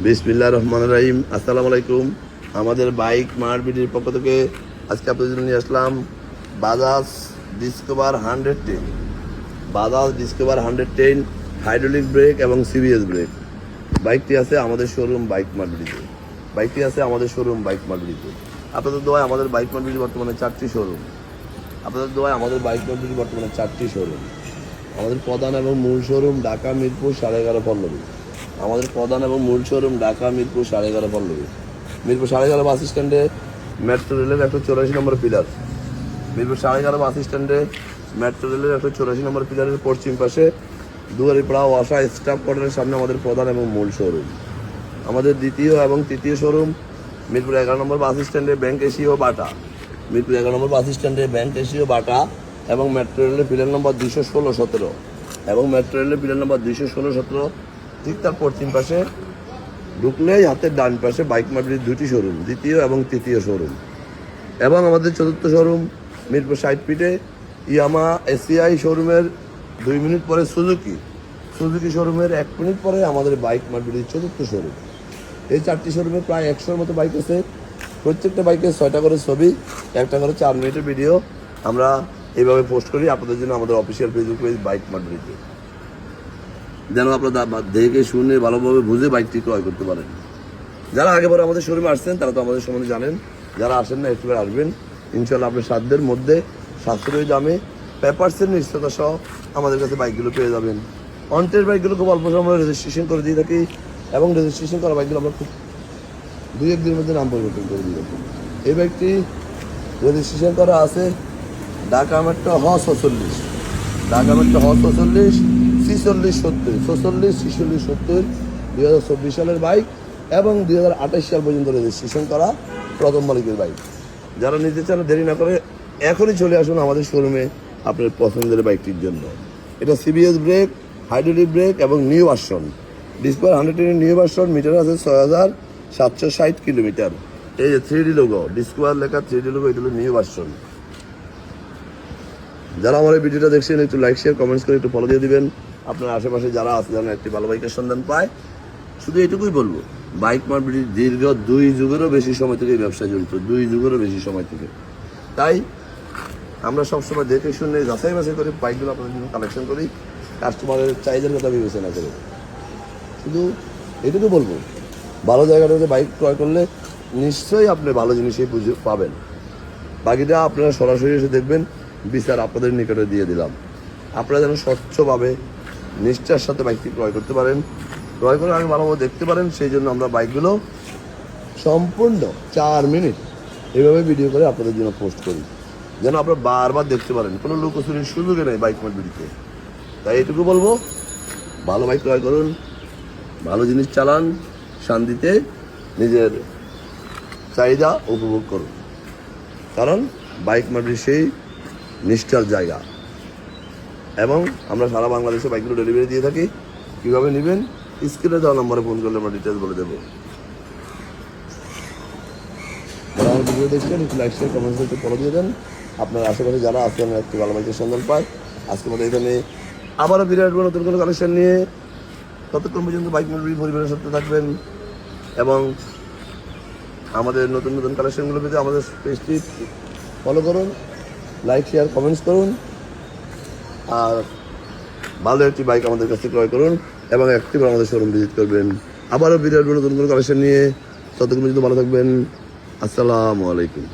বিসমিল্লাহির রহমানির রহিম। আসসালামু আলাইকুম। আমাদের বাইক মার্কেটের পক্ষ থেকে আজকে আপনাদের জন্য নিয়ে আসলাম Bajaj Discover 110। Bajaj Discover 110 hydraulic brake এবং সিবিএস ব্রেক। বাইকটি আছে আমাদের শোরুম বাইক মার্কেটে। আপনাদের দোয়ায় আমাদের বাইক মার্কেটে বর্তমানে 4টি শোরুম। আমাদের প্রধান এবং মূল শোরুম ঢাকা মিরপুর 11.5 পল্লবী। মিরপুর 11.5 বাস স্ট্যান্ডে মেট্রো রেলের 184 নম্বর পিলার। পিলারের পশ্চিম পাশে দুয়ারিপাড়া ওয়াসা স্টাফ কোয়ার্টারের সামনে আমাদের প্রধান এবং মূল শোরুম। আমাদের দ্বিতীয় এবং তৃতীয় শোরুম মিরপুর 11 নম্বর বাস স্ট্যান্ডে ব্যাংক এশিয়া বাটা এবং মেট্রো রেলের পিলার নম্বর 216-17 ঠিক তার পশ্চিম পাশে ঢুকলেই হাতের ডান পাশে বাইক মার্কেটের 2টি শোরুম, দ্বিতীয় এবং তৃতীয় শোরুম। এবং আমাদের চতুর্থ শোরুম মিরপুর 60 ফিটে ইয়ামা এসিআই শোরুমের 2 মিনিট পরে সুজুকি শোরুমের 1 মিনিট পরে আমাদের বাইক মার্কেটের চতুর্থ শোরুম। এই 4টি শোরুমে প্রায় 100-র মতো বাইক আছে। প্রত্যেকটা বাইকে 6টা করে ছবি, 1টা করে 4 মিনিটের ভিডিও আমরা এইভাবে পোস্ট করি আপনাদের জন্য আমাদের অফিসিয়াল ফেসবুক পেজ বাইক মার্কেটে, যেন আপনারা দেখে শুনে ভালোভাবে বুঝে বাইকটি ক্রয় করতে পারেন। যারা আগেবার আমাদের শোরুমে আসছেন তারা তো আমাদের সম্বন্ধে জানেন, যারা আসেন না একটু আসবেন। ইনশাল্লাহ আপনার সাধ্যের মধ্যে সাশ্রয়ী দামে পেপারসের নিশ্চয়তা সহ আমাদের কাছে বাইকগুলো পেয়ে যাবেন। অন্টের বাইকগুলো খুব অল্প সময়ে রেজিস্ট্রেশন করে দিয়ে থাকি এবং রেজিস্ট্রেশন করা বাইকগুলো আমরা খুব 2-1 দিনের মধ্যে নাম পরিবর্তন করে দিয়ে থাকি। এই বাইকটি রেজিস্ট্রেশন করা আছে ঢাকা মেট্রো হ 46 2024 সালের বাইক এবং 2028 সাল পর্যন্ত রেজিস্ট্রেশন করা প্রথম মালিকের বাইক। যারা নিতে চান দেরি না করে এখনই চলে আসুন আমাদের শোরুমে আপনার পছন্দের বাইকটির জন্য। এটা সিবিএস ব্রেক, হাইড্রোলিক ব্রেক এবং new version Discover 110 new version. Meter আছে 6760 কিলোমিটার। এই যে 3D লোগো, ডিসকভার লেখা 3D লোগো, এটা হলো নিউ ভার্সন। যারা আমার এই ভিডিওটা দেখছেন একটু লাইক শেয়ার কমেন্টস করে একটু ফলো দিয়ে দিবেন। আপনার আশেপাশে যারা আছে যেন একটি ভালো বাইকের সন্ধান পায়। শুধু এটুকুই বলবো, বাইক মার্কেট দীর্ঘ 2 যুগেরও বেশি সময় থেকে ব্যবসায় জড়িত, 2 যুগেরও বেশি সময় থেকে। তাই আমরা সবসময় দেখে শুনে যাচাই বাছাই করে বাইকগুলো আপনাদের জন্য কালেকশন করি, কাস্টমারের চাহিদার কথা বিবেচনা করে। শুধু এটুকু বলবো, ভালো জায়গাটাতে বাইক ক্রয় করলে নিশ্চয়ই আপনি ভালো জিনিসই বুঝে পাবেন। বাকিটা আপনারা সরাসরি এসে দেখবেন, বিচার আপনাদের নিকটে দিয়ে দিলাম। আপনারা যেন স্বচ্ছভাবে নিষ্ঠার সাথে বাইকটি ক্রয় করতে পারেন, ক্রয় করে আগে ভালোভাবে দেখতে পারেন। সেই জন্য আমরা বাইকগুলো সম্পূর্ণ 4 মিনিট এভাবে ভিডিও করে আপনাদের জন্য পোস্ট করি, যেন আপনারা বারবার দেখতে পারেন। কোনো লুকোচুরির সুযোগে নেই বাইক মার্কেটে। তাই এটুকু বলবো, ভালো বাইক ক্রয় করুন, ভালো জিনিস চালান, শান্তিতে নিজের চাহিদা উপভোগ করুন। কারণ বাইক মার্কেট সেই নিষ্ঠার জায়গা। এবং আমরা সারা বাংলাদেশে বাইকগুলো ডেলিভারি দিয়ে থাকি। কীভাবে নেবেন স্ক্রিনে দেওয়া নম্বরে ফোন করলে আমরা ডিটেলস বলে দেবো। যারা আমার ভিডিও দেখছেন একটু লাইক শেয়ার কমেন্টস একটু ফলো দিয়ে দেন। আপনার আশেপাশে যারা আসছেন একটু ভালো বাইকের সন্ধান পায়। আজকে আমাদের এখানে আবারও বিরাট নতুন কোনো কালেকশন নিয়ে, ততক্ষণ পর্যন্ত বাইক মার্কেট পরিবারের সাথে থাকবেন এবং আমাদের নতুন নতুন কালেকশনগুলো পেতে আমাদের পেজটি ফলো করুন, লাইক শেয়ার কমেন্টস করুন, আর ভালো একটি বাইক আমাদের কাছে ক্রয় করুন এবং একটিবার আমাদের শোরুম ভিজিট করবেন। আবারও বিরাট নতুন কোনো কালেকশন নিয়ে, ততক্ষণ পর্যন্ত ভালো থাকবেন। আসসালামু আলাইকুম।